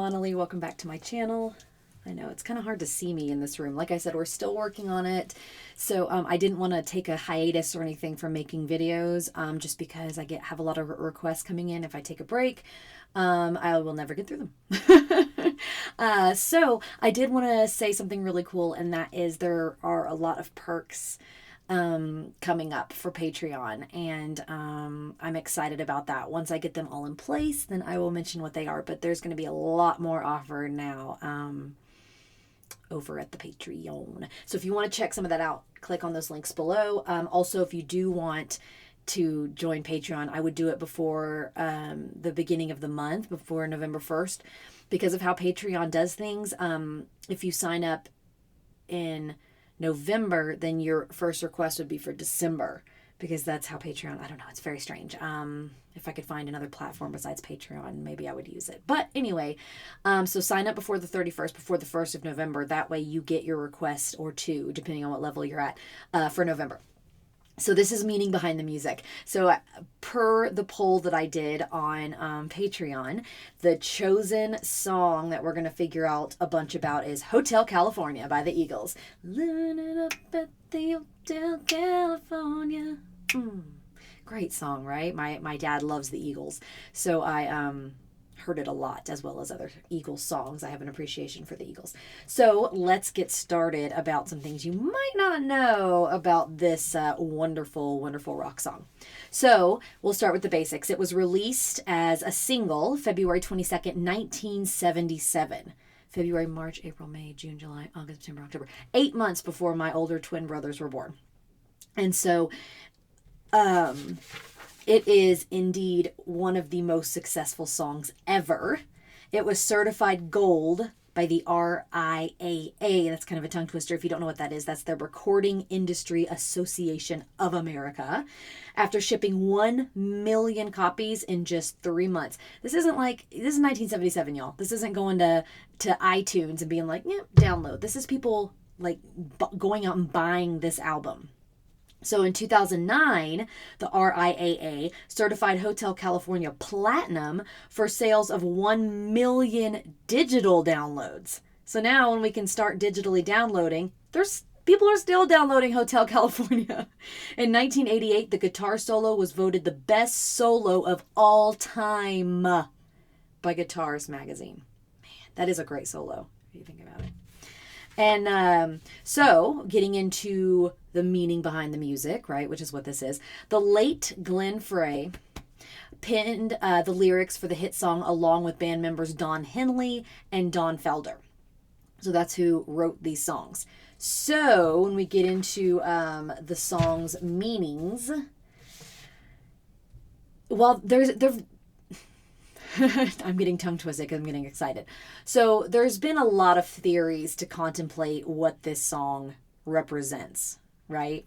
Monnalie. Welcome back to my channel. I know it's kind of hard to see me in this room. Like I said, we're still working on it. So I didn't want to take a hiatus or anything from making videos just because I have a lot of requests coming in. If I take a break, I will never get through them. So I did want to say something really cool, and that is there are a lot of perks coming up for Patreon, and I'm excited about that. Once I get them all in place, then I will mention what they are, but there's going to be a lot more offered now over at the Patreon. So if you want to check some of that out, click on those links below. Also, if you do want to join Patreon, I would do it before the beginning of the month, before November 1st, because of how Patreon does things. If you sign up in November, then your first request would be for December, because that's how Patreon, I don't know, it's very strange. If I could find another platform besides Patreon, maybe I would use it. But anyway, so sign up before the 31st, before the 1st of November. That way you get your request, or two, depending on what level you're at, for November. So this is meaning behind the music. So per the poll that I did on Patreon, the chosen song that we're going to figure out a bunch about is Hotel California by the Eagles. Living it up at the Hotel California. Great song, right? My dad loves the Eagles. So I heard it a lot, as well as other Eagles songs. I have an appreciation for the Eagles. So let's get started about some things you might not know about this wonderful, wonderful rock song. So we'll start with the basics. It was released as a single February 22nd, 1977. February, March, April, May, June, July, August, September, October. 8 months before my older twin brothers were born. And so it is indeed one of the most successful songs ever. It was certified gold by the RIAA. That's kind of a tongue twister if you don't know what that is. That's the Recording Industry Association of America. After shipping 1 million copies in just 3 months. This is 1977, y'all. This isn't going to iTunes and being like, yeah, download. This is people like going out and buying this album. So in 2009, the RIAA certified Hotel California Platinum for sales of 1 million digital downloads. So now when we can start digitally downloading, people are still downloading Hotel California. In 1988, the guitar solo was voted the best solo of all time by Guitarist magazine. Man, that is a great solo, if you think about it. And so getting into the meaning behind the music, right, which is what this is. The late Glenn Frey penned the lyrics for the hit song along with band members Don Henley and Don Felder. So that's who wrote these songs. So when we get into the song's meanings, well, there's I'm getting tongue twisted because I'm getting excited. So there's been a lot of theories to contemplate what this song represents, right?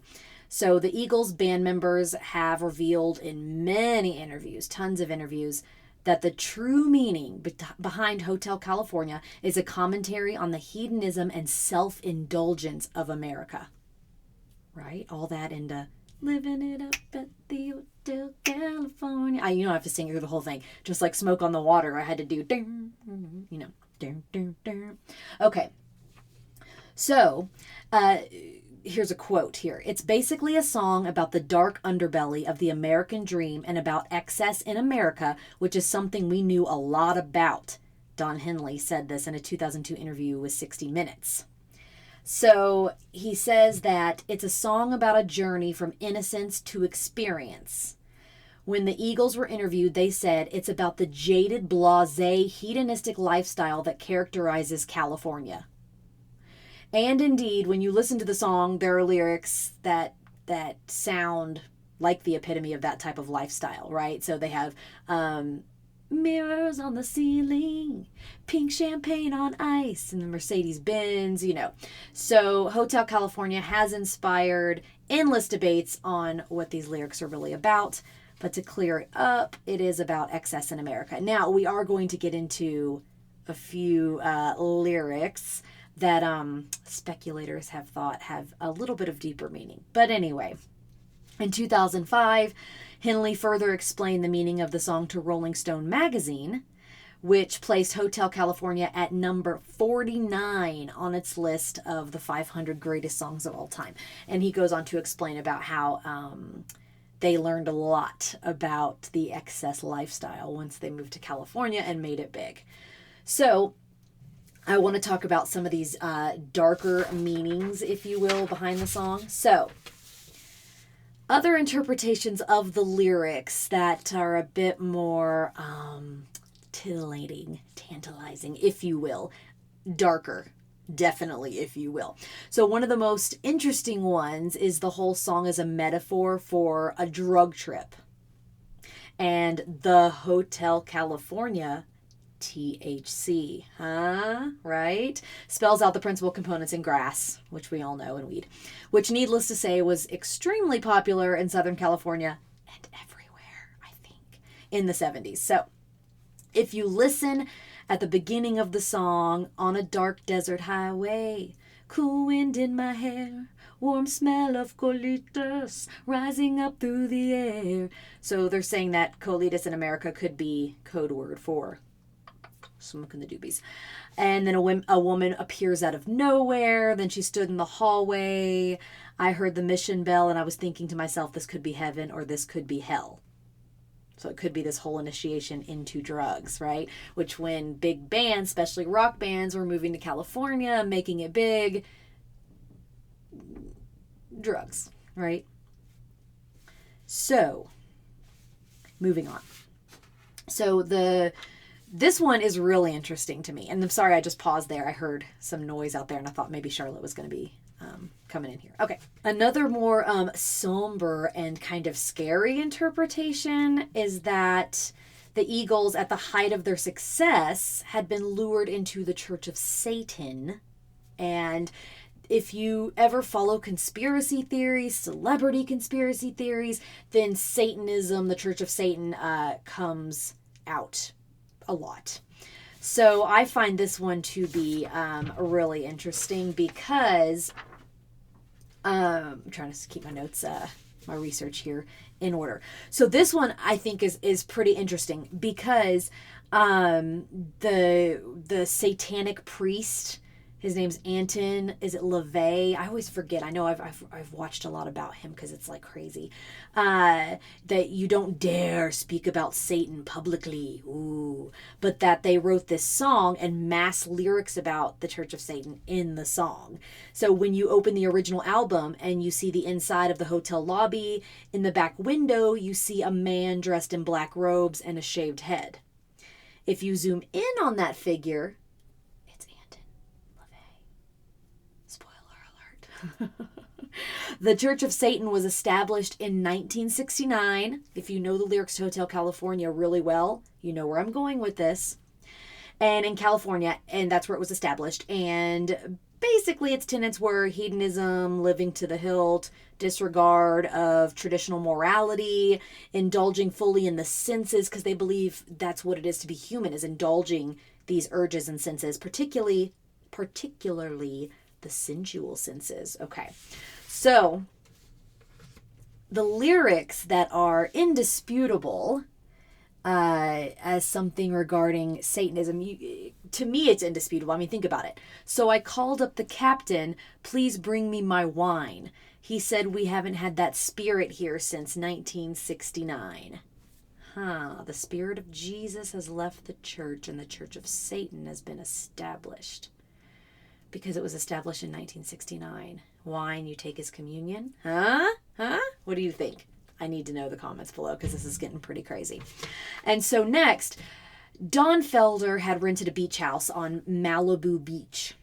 So the Eagles band members have revealed in many interviews, tons of interviews, that the true meaning behind Hotel California is a commentary on the hedonism and self-indulgence of America, right? All that into living it up at the Hotel California. You don't have to sing through the whole thing. Just like Smoke on the Water, I had to do, Okay. So, here's a quote here. It's basically a song about the dark underbelly of the American dream and about excess in America, which is something we knew a lot about. Don Henley said this in a 2002 interview with 60 Minutes. So he says that it's a song about a journey from innocence to experience. When the Eagles were interviewed, they said it's about the jaded, blasé, hedonistic lifestyle that characterizes California. And indeed, when you listen to the song, there are lyrics that sound like the epitome of that type of lifestyle, right? So they have mirrors on the ceiling, pink champagne on ice, and the Mercedes-Benz, So Hotel California has inspired endless debates on what these lyrics are really about. But to clear it up, it is about excess in America. Now, we are going to get into a few lyrics that speculators have thought have a little bit of deeper meaning. But anyway, in 2005, Henley further explained the meaning of the song to Rolling Stone magazine, which placed Hotel California at number 49 on its list of the 500 greatest songs of all time. And he goes on to explain about how they learned a lot about the excess lifestyle once they moved to California and made it big. So I want to talk about some of these darker meanings, if you will, behind the song. So, other interpretations of the lyrics that are a bit more tantalizing, if you will, darker, definitely, if you will. So one of the most interesting ones is the whole song is a metaphor for a drug trip. And the Hotel California, THC, right? Spells out the principal components in grass, which we all know, and weed, which needless to say was extremely popular in Southern California and everywhere, I think, in the 70s. So if you listen at the beginning of the song, on a dark desert highway, cool wind in my hair, warm smell of colitas rising up through the air. So they're saying that colitas in America could be code word for smoking the doobies. And then a woman appears out of nowhere. Then she stood in the hallway. I heard the mission bell and I was thinking to myself, this could be heaven or this could be hell. So it could be this whole initiation into drugs, right? Which when big bands, especially rock bands, were moving to California, making it big, drugs, right? So, moving on. So this one is really interesting to me. And I'm sorry I just paused there. I heard some noise out there and I thought maybe Charlotte was going to be coming in here. Okay. Another more somber and kind of scary interpretation is that the Eagles, at the height of their success, had been lured into the Church of Satan. And if you ever follow conspiracy theories, celebrity conspiracy theories, then Satanism, the Church of Satan, comes out a lot. So I find this one to be really interesting because I'm trying to keep my notes, my research here in order. So this one I think is pretty interesting because the satanic priest, his name's Anton. Is it LaVey? I always forget. I know I've watched a lot about him because it's like crazy. That you don't dare speak about Satan publicly. Ooh. But that they wrote this song and mass lyrics about the Church of Satan in the song. So when you open the original album and you see the inside of the hotel lobby, in the back window you see a man dressed in black robes and a shaved head. If you zoom in on that figure, the Church of Satan was established in 1969. If you know the lyrics to Hotel California really well, you know where I'm going with this. And in California, and that's where it was established. And basically its tenets were hedonism, living to the hilt, disregard of traditional morality, indulging fully in the senses, because they believe that's what it is to be human, is indulging these urges and senses, particularly the sensual senses. Okay. So the lyrics that are indisputable as something regarding Satanism, to me it's indisputable. I mean, think about it. So I called up the captain, please bring me my wine. He said we haven't had that spirit here since 1969. The spirit of Jesus has left the church and the Church of Satan has been established. Because it was established in 1969. Wine, you take as communion? Huh? What do you think? I need to know the comments below because this is getting pretty crazy. And so next, Don Felder had rented a beach house on Malibu Beach.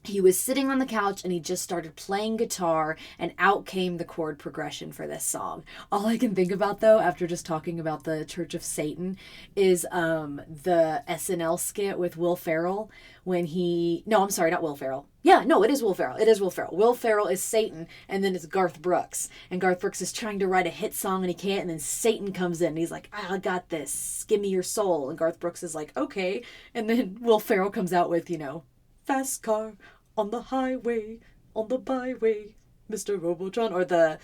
He was sitting on the couch and he just started playing guitar and out came the chord progression for this song. All I can think about though, after just talking about the Church of Satan, is the SNL skit with Will Ferrell when I'm sorry, not Will Ferrell. Yeah, no, it is Will Ferrell. It is Will Ferrell. Will Ferrell is Satan and then it's Garth Brooks. And Garth Brooks is trying to write a hit song and he can't, and then Satan comes in and he's like, I got this. Give me your soul. And Garth Brooks is like, okay. And then Will Ferrell comes out with, fast car on the highway, on the byway, Mr. Robotron, or the,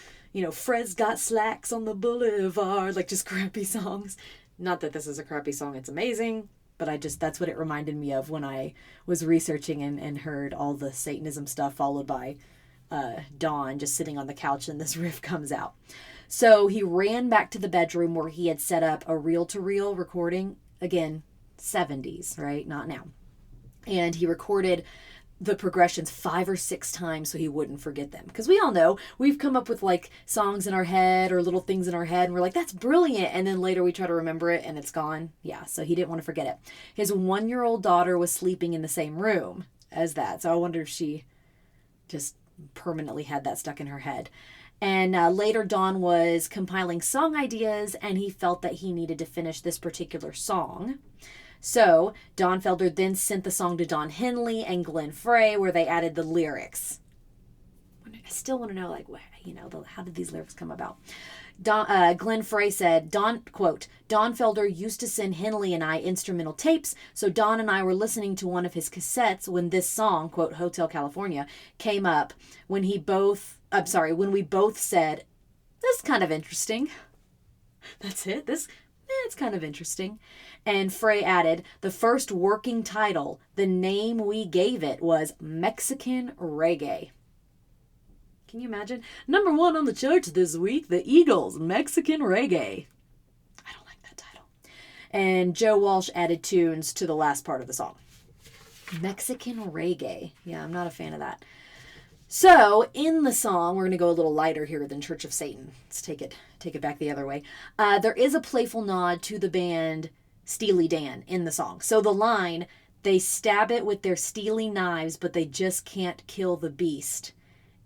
Fred's got slacks on the boulevard, like just crappy songs. Not that this is a crappy song, it's amazing. but that's what it reminded me of when I was researching and heard all the Satanism stuff, followed by Dawn just sitting on the couch and this riff comes out. So he ran back to the bedroom where he had set up a reel-to-reel recording. Again, 70s, right? Not now. And he recorded the progressions 5 or 6 times so he wouldn't forget them. Because we all know we've come up with like songs in our head or little things in our head and we're like, that's brilliant. And then later we try to remember it and it's gone. Yeah, so he didn't want to forget it. His 1-year-old daughter was sleeping in the same room as that. So I wonder if she just permanently had that stuck in her head. And later Don was compiling song ideas and he felt that he needed to finish this particular song. So Don Felder then sent the song to Don Henley and Glenn Frey, where they added the lyrics. I still want to know, like, how did these lyrics come about? Glenn Frey said, quote, Don Felder used to send Henley and I instrumental tapes, so Don and I were listening to one of his cassettes when this song, quote, Hotel California, came up when we both said, this is kind of interesting. That's it. It's kind of interesting. And Frey added, the first working title, the name we gave it was Mexican Reggae. Can you imagine? Number 1 on the charts this week, the Eagles, Mexican Reggae. I don't like that title. And Joe Walsh added tunes to the last part of the song. Mexican Reggae. Yeah, I'm not a fan of that. So, in the song, we're going to go a little lighter here than Church of Satan. Let's take it back the other way. There is a playful nod to the band Steely Dan in the song. So the line, they stab it with their steely knives, but they just can't kill the beast,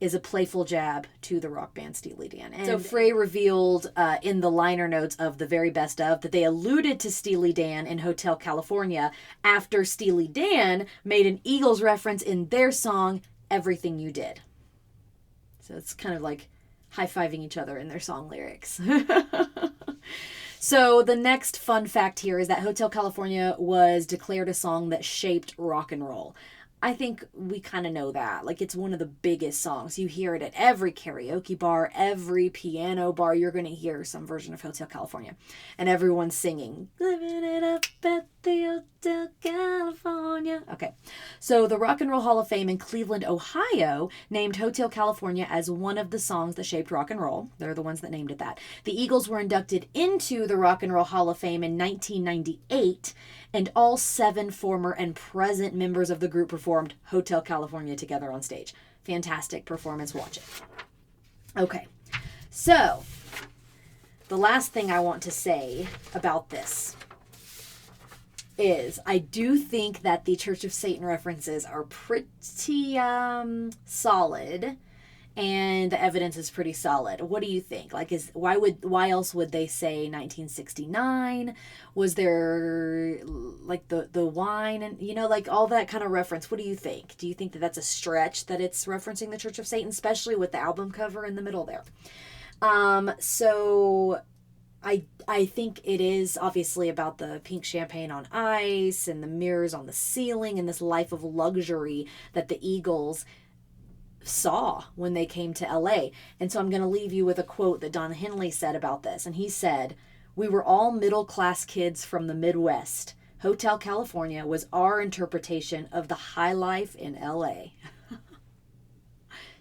is a playful jab to the rock band Steely Dan. And so Frey revealed in the liner notes of The Very Best Of that they alluded to Steely Dan in Hotel California after Steely Dan made an Eagles reference in their song, Everything You Did. So it's kind of like high-fiving each other in their song lyrics. So the next fun fact here is that Hotel California was declared a song that shaped rock and roll. I think we kind of know that. Like, it's one of the biggest songs. You hear it at every karaoke bar, every piano bar. You're going to hear some version of Hotel California. And everyone's singing, living it up at the Hotel California. Okay, so the Rock and Roll Hall of Fame in Cleveland, Ohio, named Hotel California as one of the songs that shaped rock and roll. They're the ones that named it that. The Eagles were inducted into the Rock and Roll Hall of Fame in 1998, and all 7 former and present members of the group performed Hotel California together on stage. Fantastic performance. Watch it. Okay, so the last thing I want to say about this is I do think that the Church of Satan references are pretty solid, and the evidence is pretty solid. What do you think? Like, why else would they say 1969? Was there like the wine and like all that kind of reference? What do you think? Do you think that that's a stretch that it's referencing the Church of Satan, especially with the album cover in the middle there? So I think it is obviously about the pink champagne on ice and the mirrors on the ceiling and this life of luxury that the Eagles saw when they came to LA. And so I'm going to leave you with a quote that Don Henley said about this. And he said, "We were all middle-class kids from the Midwest. Hotel California was our interpretation of the high life in LA."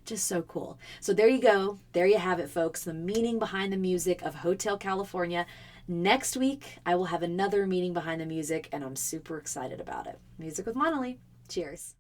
Just so cool. So there you go. There you have it, folks. The meaning behind the music of Hotel California. Next week, I will have another meaning behind the music, and I'm super excited about it. Music with Monali. Cheers.